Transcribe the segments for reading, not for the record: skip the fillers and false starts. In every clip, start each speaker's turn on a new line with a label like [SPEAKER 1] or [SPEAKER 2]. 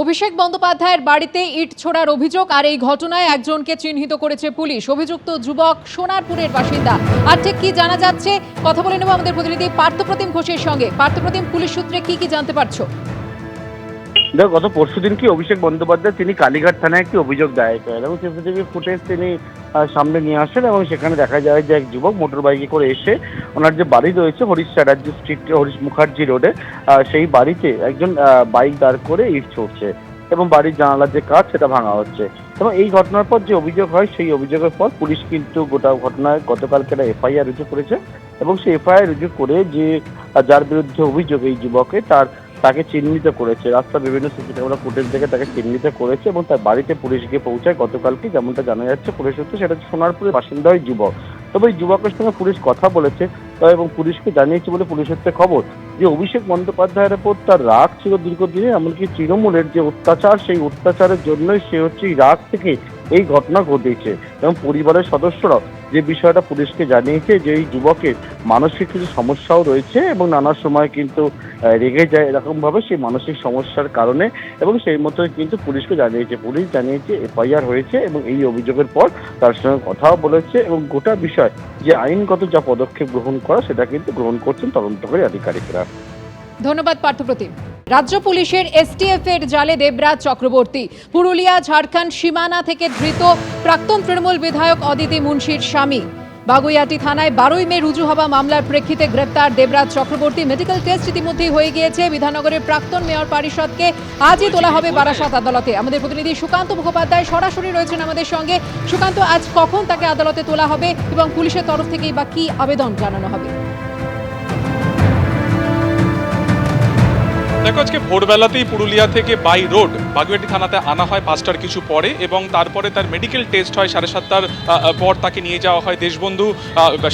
[SPEAKER 1] অভিষেক বন্দ্যোপাধ্যায়ের বাড়িতে ইট ছোড়ার অভিযোগ, আর এই ঘটনায় একজনকে চিহ্নিত করেছে পুলিশ। অভিযুক্ত যুবক সোনারপুরের বাসিন্দা। আর ঠিক কি জানা যাচ্ছে কথা বলে নেব আমাদের প্রতিনিধি পার্থপ্রতিম ঘোষের সঙ্গে। পার্থপ্রতিম, পুলিশ সূত্রে কি জানতে পারছো?
[SPEAKER 2] দেখো, গত পরশুদিন কি অভিষেক বন্দ্যোপাধ্যায় তিনি কালীঘাট থানায় একটি অভিযোগ দায়ের করেন এবং সিসিটিভি ফুটেজ তিনি সামনে নিয়ে আসেন এবং সেখানে দেখা যায় যে এক যুবক মোটর বাইকে করে এসে ওনার যে বাড়ি রয়েছে হরিশ চ্যাটার্জি স্ট্রিট, হরিশ মুখার্জি রোডে, সেই বাড়িতে একজন বাইক দাঁড় করে ইট ছুড়ছে এবং বাড়ির জানালার যে কাঁচ সেটা ভাঙা হচ্ছে। এবং এই ঘটনার পর যে অভিযোগ হয় সেই অভিযোগের পর পুলিশ কিন্তু গোটা ঘটনায় গতকালকে একটা এফআইআর রুজু করেছে এবং সেই এফআইআর রুজু করে যে যার বিরুদ্ধে অভিযোগ এই যুবকে তাকে চিহ্নিত করেছে। রাস্তার বিভিন্ন সিসি ক্যামেরা ফুটেজ দেখে তাকে চিহ্নিত করেছে এবং তার বাড়িতে পুলিশ গিয়ে পৌঁছায় গতকালকে, যেমনটা জানা যাচ্ছে পুলিশ সূত্রে। সেটা সোনারপুরের বাসিন্দা ওই যুবক। তবে এই যুবকের সঙ্গে পুলিশ কথা বলেছে এবং পুলিশকে জানিয়েছে বলে পুলিশ সূত্রে খবর যে অভিষেক বন্দ্যোপাধ্যায়ের ওপর তার রাগ ছিল দীর্ঘদিনে, এমনকি তৃণমূলের যে অত্যাচার সেই অত্যাচারের জন্যই সে হচ্ছে এই রাগ থেকে এই ঘটনা ঘটেছে। এবং পরিবারের সদস্যরা যে বিষয়টা পুলিশকে জানিয়েছে যে এই যুবকের মানসিক কিছু সমস্যাও রয়েছে এবং নানা সময় কিন্তু রেগে যায় এরকম ভাবে সেই মানসিক সমস্যার কারণে, এবং সেই মতোই কিন্তু পুলিশকে জানিয়েছে। পুলিশ জানিয়েছে এফআইআর হয়েছে এবং এই অভিযোগের পর তার সঙ্গে কথাও বলেছে এবং গোটা বিষয় যে আইনগত যা পদক্ষেপ গ্রহণ করা সেটা কিন্তু গ্রহণ করছেন তদন্তকারী আধিকারিকরা।
[SPEAKER 1] ধন্যবাদ পার্থপ্রতিম। রাজ্য পুলিশের এসটিএফ এর জালে দেবরাজ চক্রবর্তী। পুরুলিয়া ঝাড়খণ্ড সীমানা থেকে ধৃত প্রাক্তন তৃণমূল বিধায়ক অদিতি মুন্সির স্বামী। বাগুইয়াটি থানায় 12ই মে রুজু হওয়া মামলার প্রেক্ষিতে গ্রেপ্তার দেবরাজ চক্রবর্তী। মেডিকেল টেস্ট ইতিমধ্যেই হয়ে গিয়েছে। বিধাননগরের প্রাক্তন মেয়র পারিষদকে আজই তোলা হবে বারাসাত আদালতে। আমাদের প্রতিনিধি সুকান্ত মুখোপাধ্যায় সরাসরি রয়েছেন আমাদের সঙ্গে। সুকান্ত, আজ কখন তাকে আদালতে তোলা হবে এবং পুলিশের তরফ থেকেই বা কি আবেদন জানানো হবে?
[SPEAKER 3] দেখো, আজকে ভোরবেলাতেই পুরুলিয়া থেকে বাই রোড বাগুইয়াটি থানাতে আনা হয় 5টার কিছু পরে এবং তারপরে তার মেডিকেল টেস্ট হয় 7:30টার পর। তাকে নিয়ে যাওয়া হয় দেশবন্ধু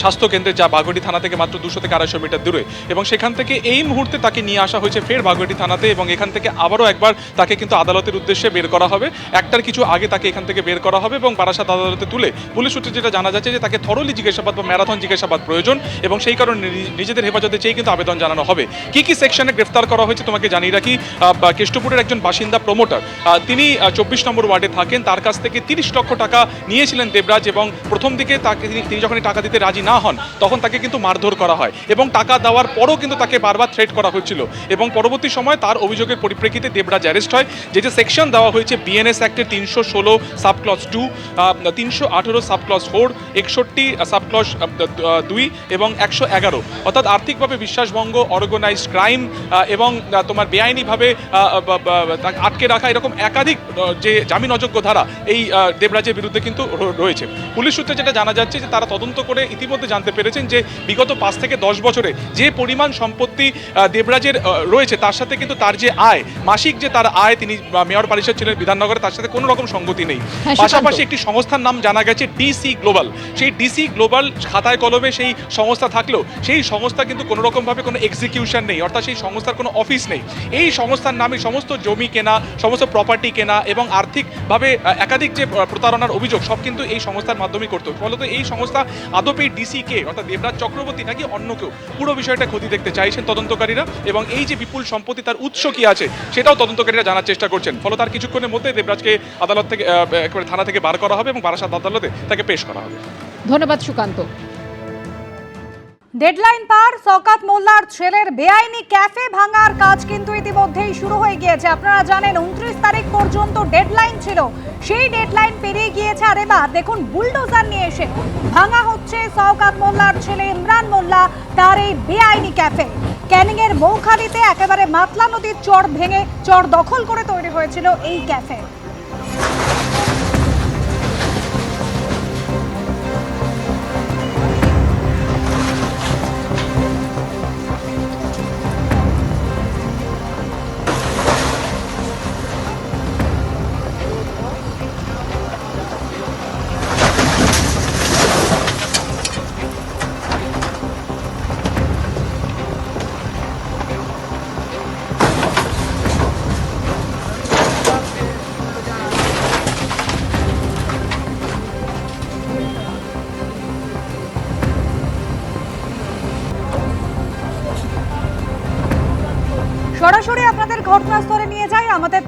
[SPEAKER 3] স্বাস্থ্যকেন্দ্রে, যা বাগুইয়াটি থানা থেকে মাত্র 200 থেকে 250 মিটার দূরে। এবং সেখান থেকে এই মুহূর্তে তাকে নিয়ে আসা হয়েছে ফের বাগুইয়াটি থানাতে এবং এখান থেকে আবারও একবার তাকে কিন্তু আদালতের উদ্দেশ্যে বের করা হবে। একটার কিছু আগে তাকে এখান থেকে বের করা হবে এবং বারাসাত আদালতে তুলে পুলিশ সূত্রে যেটা জানা যাচ্ছে যে তাকে থরলি জিজ্ঞাসাবাদ বা ম্যারাথন জিজ্ঞাসাবাদ প্রয়োজন এবং সেই কারণে নিজেদের হেফাজতে চেয়ে কিন্তু আবেদন জানানো হবে। কি সেকশনে গ্রেফতার করা হয়েছে তোমাকে জানিয়ে রাখি। কেষ্টপুরের একজন বাসিন্দা প্রমোটার, তিনি 24 নম্বর ওয়ার্ডে থাকেন। তার কাছ থেকে 30 লক্ষ টাকা নিয়েছিলেন দেবরাজ এবং প্রথম দিকে তিনি যখন টাকা দিতে রাজি না হন তখন তাকে কিন্তু মারধর করা হয় এবং টাকা দেওয়ার পরও কিন্তু তাকে বারবার থ্রেট করা হচ্ছিল এবং পরবর্তী সময় তার অভিযোগের পরিপ্রেক্ষিতে দেবরাজ অ্যারেস্ট হয়। যে সেকশন দেওয়া হয়েছে বিএনএস অ্যাক্টের 316 sub clause 2, 318 sub clause 4, 61 sub clause 2 এবং 111, অর্থাৎ আর্থিকভাবে বিশ্বাসভঙ্গ, অর্গানাইজড ক্রাইম এবং তোমার বেআইনিভাবে আটকে রাখা, এরকম একাধিক যে জামিন অযোগ্য ধারা এই দেবরাজের বিরুদ্ধে কিন্তু রয়েছে। পুলিশ সূত্রে যেটা জানা যাচ্ছে যে তারা তদন্ত করে ইতিমধ্যে জানতে পেরেছেন যে বিগত 5 থেকে 10 বছরে যে পরিমাণ সম্পত্তি দেবরাজের রয়েছে তার সাথে কিন্তু তার যে আয়, মাসিক যে তার আয়, তিনি মেয়র পরিষদ ছিলেন বিধাননগরে, তার সাথে কোনো রকম সঙ্গতি নেই। পাশাপাশি একটি সংস্থার নাম জানা গেছে ডিসি গ্লোবাল। সেই ডিসি গ্লোবাল খাতায় কলমে সেই সংস্থা থাকলেও সেই সংস্থা কিন্তু কোনো রকমভাবে কোনো এক্সিকিউশন নেই, অর্থাৎ সেই সংস্থার কোনো অফিস নেই। এই সংস্থার নামে সমস্ত জমি কেনা, সমস্ত প্রপার্টি কেনা এবং আর্থিকভাবে একাধিক যে প্রতারণার অভিযোগ সব কিন্তু এই সংস্থার মাধ্যমে করতো। ফলত এই সংস্থা আদপে ডিসি কে অর্থাৎ দেবরাজ চক্রবর্তী নাকি অন্য কেউ, পুরো বিষয়টা খতিয়ে দেখতে চাইছেন তদন্তকারীরা এবং এই যে বিপুল সম্পত্তি তার উৎস কি আছে সেটাও তদন্তকারীরা জানার চেষ্টা করছেন। ফলত তার কিছুক্ষণের মধ্যে দেবরাজকে আদালত থেকে থানা থেকে বার করা হবে এবং বারাসাত আদালতে তাকে পেশ করা হবে।
[SPEAKER 1] ধন্যবাদ সুকান্ত।
[SPEAKER 4] ডেডলাইন পার, শওকত মোল্লার ছেলের বেআইনি ক্যাফে ভাঙার কাজ কিন্তু ইতিমধ্যেই শুরু হয়ে গিয়েছে। আপনারা জানেন 29 তারিখ পর্যন্ত ডেডলাইন ছিল, সেই ডেডলাইন পেরিয়ে গিয়েছে। আর এবার দেখুন বুলডোজার নিয়ে এসে ভাঙা হচ্ছে শওকত মোল্লার ছেলে ইমরান মোল্লা তার এই বেআইনি ক্যাফে। ক্যানিং এর মৌখালিতে একেবারে মাতলা নদীর চর ভেঙে চর দখল করে তৈরি হয়েছিল এই ক্যাফে।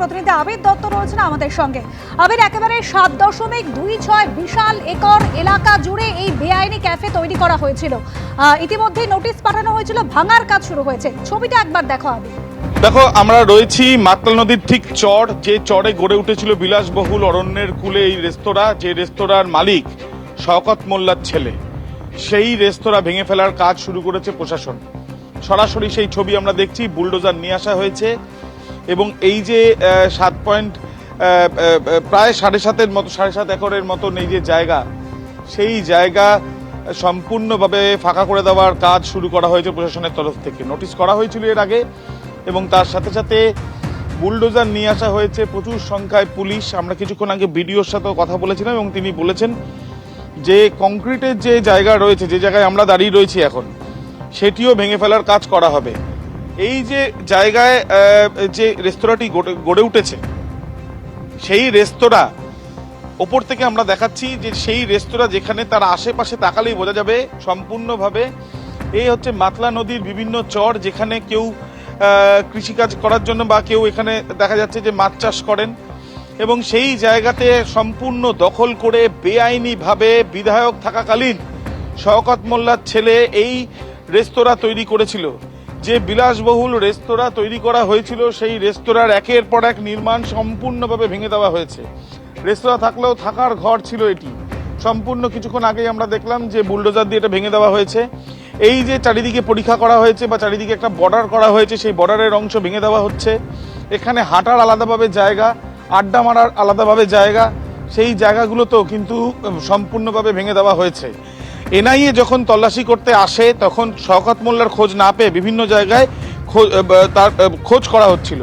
[SPEAKER 4] প্রতিনিধি আবির দত্ত রয়েছেন আমাদের সঙ্গে। আবির, একেবারে 7.26 বিশাল একর এলাকা জুড়ে এই বেআইনি ক্যাফে তৈরি করা হয়েছিল। ইতিমধ্যে নোটিশ পাঠানো হয়েছিল, ভাঙার কাজ শুরু হয়েছে। ছবিটা একবার দেখো আবির।
[SPEAKER 5] দেখো, আমরা রয়েছি মাতলা নদীর ঠিক চর, যে চরে গড়ে উঠেছিল বিলাসবহুল অরণ্যের কূলে এই রেস্তোরাঁ, যে রেস্তোরাঁর মালিক শওকত মোল্লার ছেলে। সেই রেস্তোরাঁ ভেঙে ফেলার কাজ শুরু করেছে প্রশাসন। সরাসরি সেই ছবি আমরা দেখছি, বুলডোজার নিয়ে আসা হয়েছে এবং এই যে প্রায় 7.5 একরের মতন এই যে জায়গা, সেই জায়গা সম্পূর্ণভাবে ফাঁকা করে দেওয়ার কাজ শুরু করা হয়েছে প্রশাসনের তরফ থেকে। নোটিশ করা হয়েছিল এর আগে এবং তার সাথে সাথে বুলডোজার নিয়ে আসা হয়েছে, প্রচুর সংখ্যায় পুলিশ। আমরা কিছুক্ষণ আগে বিডিওর সাথেও কথা বলেছিলাম এবং তিনি বলেছেন যে কংক্রিটের যে জায়গা রয়েছে, যে জায়গায় আমরা দাঁড়িয়ে রয়েছি এখন, সেটিও ভেঙে ফেলার কাজ করা হবে। এই যে জায়গায় যে রেস্তোরাঁটি গড়ে উঠেছে, সেই রেস্তোরাঁ ওপর থেকে আমরা দেখাচ্ছি যে সেই রেস্তোরাঁ যেখানে তার আশেপাশে তাকালেই বোঝা যাবে সম্পূর্ণভাবে এই হচ্ছে মাতলা নদীর বিভিন্ন চর, যেখানে কেউ কৃষিকাজ করার জন্য বা কেউ এখানে দেখা যাচ্ছে যে মাছ চাষ করেন, এবং সেই জায়গাতে সম্পূর্ণ দখল করে বেআইনিভাবে বিধায়ক থাকাকালীন শওকত মোল্লার ছেলে এই রেস্তোরাঁ তৈরি করেছিল। যে বিলাসবহুল রেস্তোরাঁ তৈরি করা হয়েছিল, সেই রেস্তোরাঁর একের পর এক নির্মাণ সম্পূর্ণভাবে ভেঙে দেওয়া হয়েছে। রেস্তোরাঁ থাকলেও থাকার ঘর ছিল এটি সম্পূর্ণ। কিছুক্ষণ আগেই আমরা দেখলাম যে বুলডোজার দিয়ে এটা ভেঙে দেওয়া হয়েছে। এই যে চারিদিকে পরীক্ষা করা হয়েছে বা চারিদিকে একটা বর্ডার করা হয়েছে, সেই বর্ডারের অংশ ভেঙে দেওয়া হচ্ছে। এখানে হাঁটার আলাদাভাবে জায়গা, আড্ডা মারার আলাদাভাবে জায়গা, সেই জায়গাগুলোতেও কিন্তু সম্পূর্ণভাবে ভেঙে দেওয়া হয়েছে। এনআইএ যখন তল্লাশি করতে আসে তখন শওকত মোল্লার খোঁজ না পেয়ে বিভিন্ন জায়গায় তার খোঁজ করা হচ্ছিল।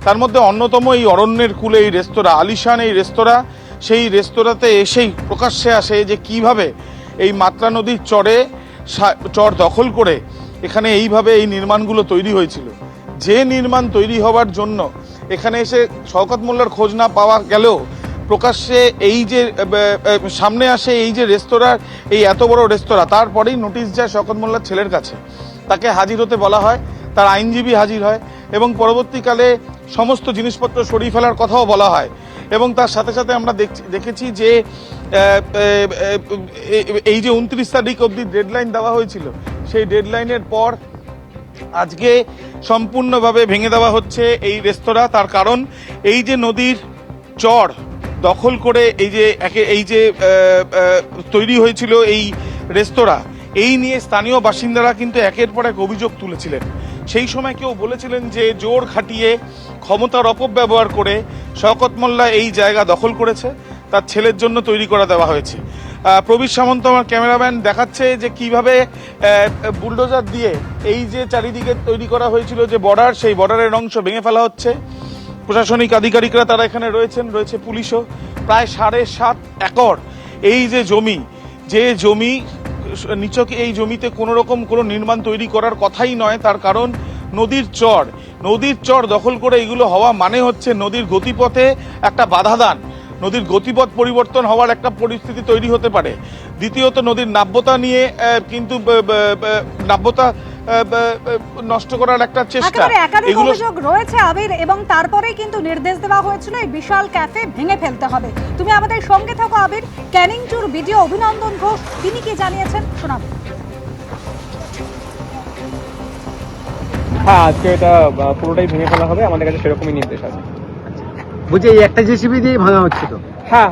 [SPEAKER 5] তার মধ্যে অন্যতম এই অরণ্যের কূলে এই রেস্তোরাঁ, আলিশান এই রেস্তোরাঁ, সেই রেস্তোরাঁতে এসেই প্রকাশ্যে আসে যে কিভাবে এই মাতলা নদীর চর দখল করে এখানে এইভাবে এই নির্মাণগুলো তৈরি হয়েছিল। যে নির্মাণ তৈরি হওয়ার জন্য এখানে এসে শওকত মোল্লার খোঁজ না পাওয়া গেলেও প্রকাশ্যে এই যে সামনে আসে এই যে রেস্তোরাঁ, এই এত বড় রেস্তোরাঁ, তারপরেই নোটিশ যায় শওকত মোল্লার ছেলের কাছে। তাকে হাজির হতে বলা হয়, তার আইনজীবী হাজির হয় এবং পরবর্তীকালে সমস্ত জিনিসপত্র সরিয়ে ফেলার কথাও বলা হয়। এবং তার সাথে সাথে আমরা দেখেছি যে এই যে 29 তারিখ অবধি ডেডলাইন দেওয়া হয়েছিল, সেই ডেডলাইনের পর আজকে সম্পূর্ণভাবে ভেঙে দেওয়া হচ্ছে এই রেস্তোরাঁ। তার কারণ এই যে নদীর চর দখল করে এই যে তৈরি হয়েছিল এই রেস্তোরাঁ, এই নিয়ে স্থানীয় বাসিন্দারা কিন্তু একের পর এক অভিযোগ তুলেছিলেন। সেই সময় কেউ বলেছিলেন যে জোর খাটিয়ে ক্ষমতার অপব্যবহার করে শওকত মোল্লা এই জায়গা দখল করেছে, তার ছেলের জন্য তৈরি করে দেওয়া হয়েছে। প্রবীর সামন্ত আমার ক্যামেরাম্যান দেখাচ্ছে যে কিভাবে বুলডোজার দিয়ে এই যে চারিদিকে তৈরি করা হয়েছিল যে বর্ডার, সেই বর্ডারের অংশ ভেঙে ফেলা হচ্ছে। প্রশাসনিক আধিকারিকরা তারা এখানে রয়েছে পুলিশও। প্রায় 7.5 একর এই যে জমি নিচকে, এই জমিতে কোনো রকম কোনো নির্মাণ তৈরি করার কথাই নয়। তার কারণ নদীর চর দখল করে এগুলো হওয়া মানে হচ্ছে নদীর গতিপথে একটা বাধা দান, নদীর গতিপথ পরিবর্তন হওয়ার একটা পরিস্থিতি তৈরি হতে পারে। দ্বিতীয়ত নদীর নাব্যতা নিয়ে কিন্তু নাব্যতা নষ্ট করার একটা চেষ্টা,
[SPEAKER 4] এগুলো অভিযোগ রয়েছে আবির, এবং তারপরেই কিন্তু নির্দেশ দেওয়া হয়েছিল এই বিশাল ক্যাফে ভেঙে ফেলতে হবে। তুমি আমাদের সঙ্গে থাকো আবির। ক্যানিং টুর ভিডিও অভিনন্দন ঘোষ তিনি কি জানিয়েছেন শোনাবো।
[SPEAKER 6] হ্যাঁ, আজকে এটা পুরোটাই ভেঙে ফেলা হবে, আমাদের কাছে সেরকমই নির্দেশ আছে।
[SPEAKER 7] বলছি এই একটা জেসিবি দিয়ে ভাঙা হচ্ছে তো?
[SPEAKER 6] হ্যাঁ,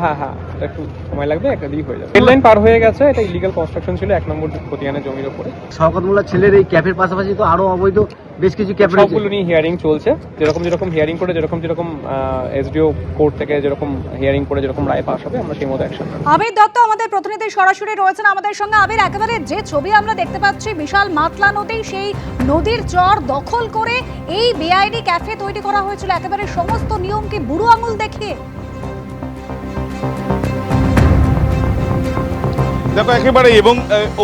[SPEAKER 6] এটা একটু সময় লাগবে, একটা দিক হয়ে যাবে। ডেডলাইন পার হয়ে গেছে, এটা ইলিগাল কনস্ট্রাকশন ছিল 1 নম্বর খতিয়ানের জমির উপরে।
[SPEAKER 7] শওকত মোল্লার ছেলের এই ক্যাফের পাশাপাশি তো আরো অবৈধ বেশ কিছু ক্যাফে
[SPEAKER 6] সবগুলো নিয়ে হিয়ারিং চলছে। যেরকম হিয়ারিং করে যেরকম এসডিও কোর্ট থেকে যেরকম হিয়ারিং করে যেরকম রায় পাস হবে, আমরা সেই মতো অ্যাকশন নেব।
[SPEAKER 4] আবির দত্ত আমাদের প্রতিনিধি সরাসরি রয়েছেন আমাদের সঙ্গে। আবির, একেবারে যে ছবি আমরা দেখতে পাচ্ছি বিশাল মাতলা নদী, সেই নদীর চর দখল করে এই বেআইনি ক্যাফে তৈরি করা হয়েছিল একেবারে সমস্ত নিয়মকে বুড়ো আঙুল দেখিয়ে।
[SPEAKER 5] দেখো একেবারে, এবং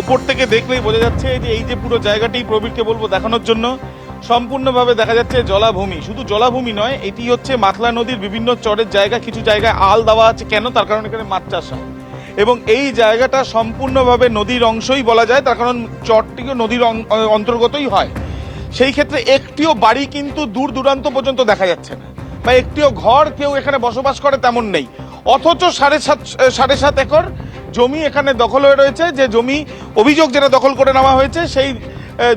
[SPEAKER 5] ওপর থেকে দেখলেই বোঝা যাচ্ছে যে এই যে পুরো জায়গাটি, প্রবীরকে বলবো দেখানোর জন্য, সম্পূর্ণভাবে দেখা যাচ্ছে জলাভূমি। শুধু জলাভূমি নয়, এটি হচ্ছে মাতলা নদীর বিভিন্ন চরের জায়গা। কিছু জায়গায় আল দেওয়া আছে, কেন? তার কারণ এখানে মাছ চাষ হয় এবং এই জায়গাটা সম্পূর্ণভাবে নদীর অংশই বলা যায়, তার কারণ চরটিও নদীর অন্তর্গতই হয়। সেই ক্ষেত্রে একটিও বাড়ি কিন্তু দূর দূরান্ত পর্যন্ত দেখা যাচ্ছে না। বা একটিও ঘর কেউ এখানে বসবাস করে তেমন নেই, অথচ 7.5 একর জমি এখানে দখল হয়ে রয়েছে। যে জমি অভিযোগ যেটা দখল করে নেওয়া হয়েছে, সেই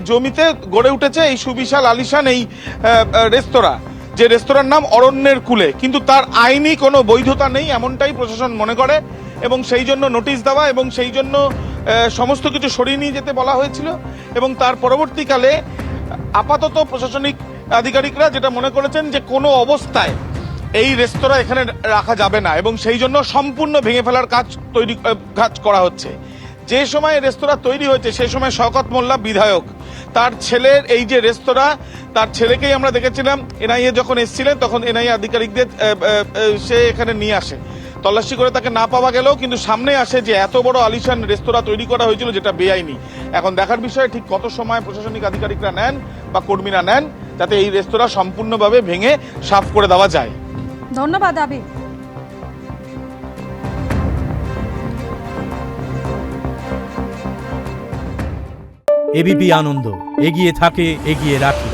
[SPEAKER 5] জমিতে গড়ে উঠেছে এই সুবিশাল আলিশান এই রেস্তোরাঁ, যে রেস্তোরাঁর নাম অরণ্যের কুলে, কিন্তু তার আইনি কোনো বৈধতা নেই এমনটাই প্রশাসন মনে করে, এবং সেই জন্য নোটিশ দেওয়া এবং সেই জন্য সমস্ত কিছু সরিয়ে নিয়ে যেতে বলা হয়েছিল। এবং তার পরবর্তীকালে আপাতত প্রশাসনিক আধিকারিকরা যেটা মনে করেছেন যে কোনো অবস্থায় এই রেস্তোরাঁ এখানে রাখা যাবে না, এবং সেই জন্য সম্পূর্ণ ভেঙে ফেলার কাজ করা হচ্ছে। যে সময় রেস্তোরাঁ তৈরি হয়েছে সেই সময় শওকত মোল্লা বিধায়ক, তার ছেলের এই যে রেস্তোরাঁ, তার ছেলেকেই আমরা দেখেছিলাম এনআইএ যখন এসেছিলেন তখন এনআইএ আধিকারিকদের সে এখানে নিয়ে আসে, তল্লাশি করে তাকে না পাওয়া গেলেও কিন্তু সামনে আসে যে এত বড় আলিশান রেস্তোরাঁ তৈরি করা হয়েছিল যেটা বেআইনি। এখন দেখার বিষয় ঠিক কত সময় প্রশাসনিক আধিকারিকরা নেন বা কর্মীরা নেন যাতে এই রেস্তোরাঁ সম্পূর্ণভাবে ভেঙে সাফ করে দেওয়া যায়।
[SPEAKER 4] ধন্যবাদ আবির।
[SPEAKER 8] এবিপি আনন্দ, এগিয়ে থাকে, এগিয়ে রাখে।